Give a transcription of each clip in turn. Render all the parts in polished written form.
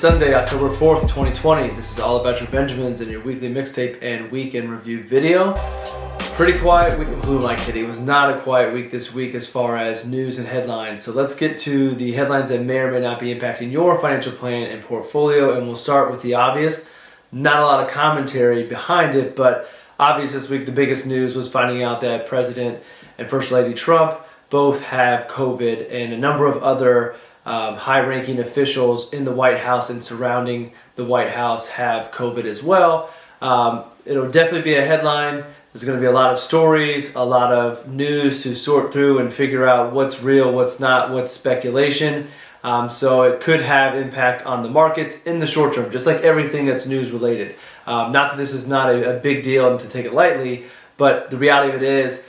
Sunday, October 4th, 2020. This is all about your Benjamins and your weekly mixtape and weekend review video. Pretty quiet week. Who am I kidding? It was not a quiet week this week as far as news and headlines. So let's get to the headlines that may or may not be impacting your financial plan and portfolio. And we'll start with the obvious. Not a lot of commentary behind it, but obvious this week, the biggest news was finding out that President and First Lady Trump both have COVID, and a number of other high-ranking officials in the White House and surrounding the White House have COVID as well. It'll definitely be a headline. There's going to be a lot of stories, a lot of news to sort through and figure out what's real, what's not, what's speculation. So it could have impact on the markets in the short term, just like everything that's news related. Not that this is not a big deal and to take it lightly, but the reality of it is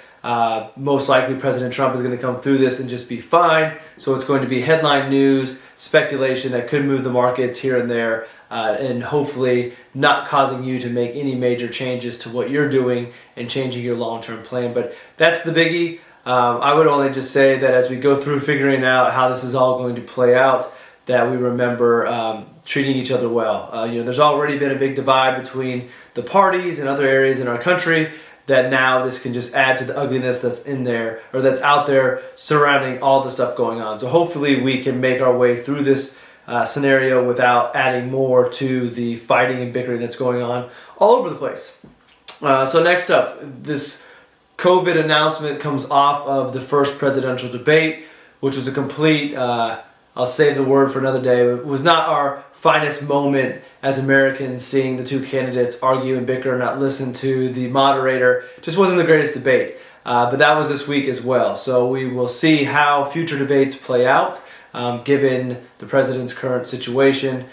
most likely President Trump is going to come through this and just be fine. So it's going to be headline news, speculation that could move the markets here and there, and hopefully not causing you to make any major changes to what you're doing and changing your long-term plan. But that's the biggie. I would only just say that as we go through figuring out how this is all going to play out, that we remember treating each other well. There's already been a big divide between the parties and other areas in our country, that now this can just add to the ugliness that's in there, or that's out there surrounding all the stuff going on. So hopefully we can make our way through this scenario without adding more to the fighting and bickering that's going on all over the place. So next up, this COVID announcement comes off of the first presidential debate, which was a complete, I'll save the word for another day. It was not our finest moment as Americans, seeing the two candidates argue and bicker and not listen to the moderator. Just wasn't the greatest debate. But that was this week as well. So we will see how future debates play out, given the president's current situation.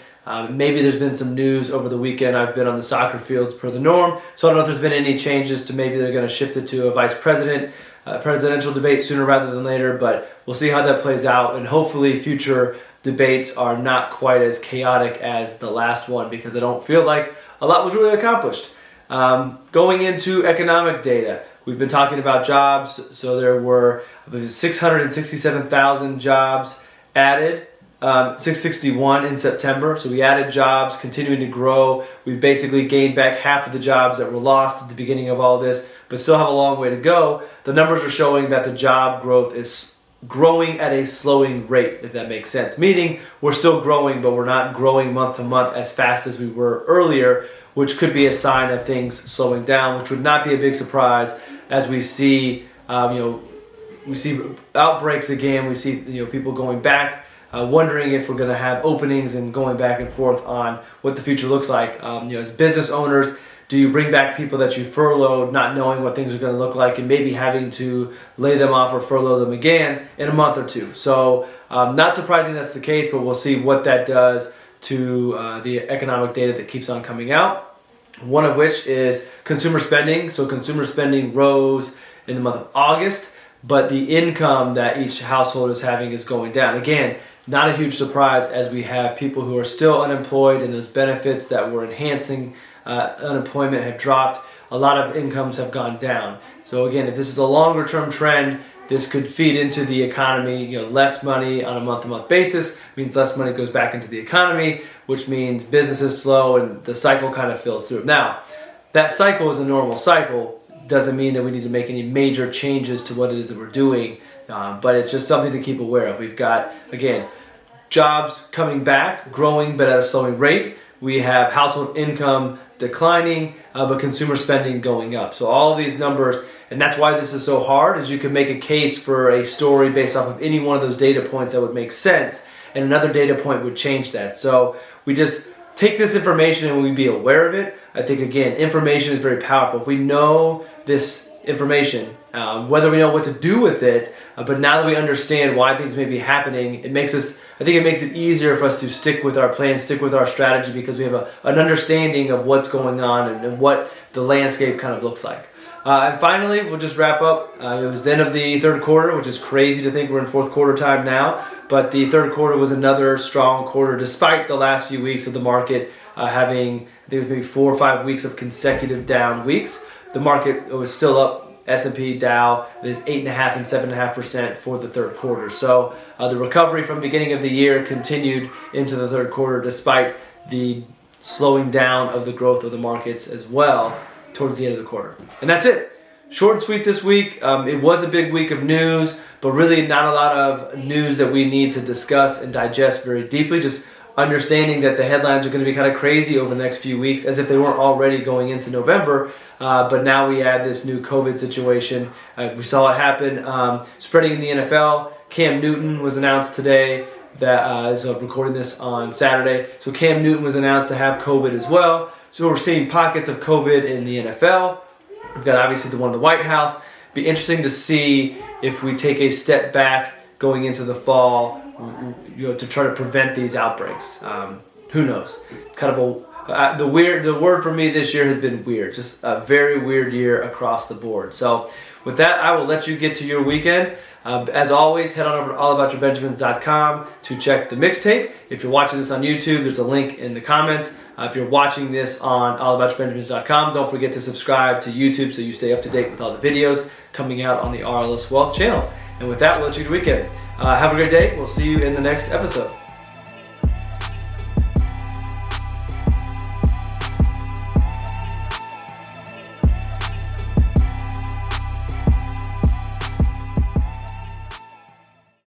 Maybe there's been some news over the weekend. I've been on the soccer fields per the norm, so I don't know if there's been any changes to maybe they're going to shift it to a vice president presidential debate sooner rather than later, but we'll see how that plays out, and hopefully future debates are not quite as chaotic as the last one, because I don't feel like a lot was really accomplished. Going into economic data, we've been talking about jobs, so there were 667,000 jobs added. 661 in September, so we added jobs, continuing to grow. We've basically gained back half of the jobs that were lost at the beginning of all this, but still have a long way to go. The numbers are showing that the job growth is growing at a slowing rate, if that makes sense. Meaning we're still growing, but we're not growing month to month as fast as we were earlier, which could be a sign of things slowing down, which would not be a big surprise as we see, we see outbreaks again. We see, people going back, wondering if we're going to have openings and going back and forth on what the future looks like. As business owners, do you bring back people that you furloughed, not knowing what things are going to look like, and maybe having to lay them off or furlough them again in a month or two? So not surprising that's the case, but we'll see what that does to the economic data that keeps on coming out. One of which is consumer spending. So consumer spending rose in the month of August, but the income that each household is having is going down. Again, not a huge surprise, as we have people who are still unemployed, and those benefits that were enhancing unemployment have dropped. A lot of incomes have gone down. So again, if this is a longer term trend, this could feed into the economy. Less money on a month-to-month basis means less money goes back into the economy, which means businesses slow and the cycle kind of fills through. Now, that cycle is a normal cycle. Doesn't mean that we need to make any major changes to what it is that we're doing, but it's just something to keep aware of. We've got, again, jobs coming back, growing, but at a slowing rate. We have household income declining, but consumer spending going up. So all of these numbers, and that's why this is so hard, is you can make a case for a story based off of any one of those data points that would make sense, and another data point would change that. So we just take this information and we be aware of it. I think, again, information is very powerful. If we know this information, whether we know what to do with it, but now that we understand why things may be happening, it makes it easier for us to stick with our plan, stick with our strategy, because we have an understanding of what's going on and what the landscape kind of looks like. And finally, we'll just wrap up. It was the end of the third quarter, which is crazy to think we're in fourth quarter time now, but the third quarter was another strong quarter, despite the last few weeks of the market having, I think it was maybe 4 or 5 weeks of consecutive down weeks. The market was still up S&P, Dow is 8.5% and 7.5% for the third quarter. So the recovery from beginning of the year continued into the third quarter despite the slowing down of the growth of the markets as well towards the end of the quarter. And that's it. Short and sweet this week. It was a big week of news, but really not a lot of news that we need to discuss and digest very deeply. Just understanding that the headlines are going to be kind of crazy over the next few weeks, as if they weren't already going into November. But now we add this new COVID situation. We saw it happen spreading in the NFL. Cam Newton was announced today. That is recording this on Saturday. So Cam Newton was announced to have COVID as well. So we're seeing pockets of COVID in the NFL. We've got obviously the one in the White House. Be interesting to see if we take a step back going into the fall, to try to prevent these outbreaks. Who knows? Kind of the word for me this year has been weird. Just a very weird year across the board. So with that, I will let you get to your weekend. As always, head on over to allaboutyourbenjamins.com to check the mixtape. If you're watching this on YouTube, there's a link in the comments. If you're watching this on allaboutyourbenjamins.com, don't forget to subscribe to YouTube so you stay up to date with all the videos coming out on the RLS Wealth channel. And with that, we'll let you do your weekend. Have a great day. We'll see you in the next episode.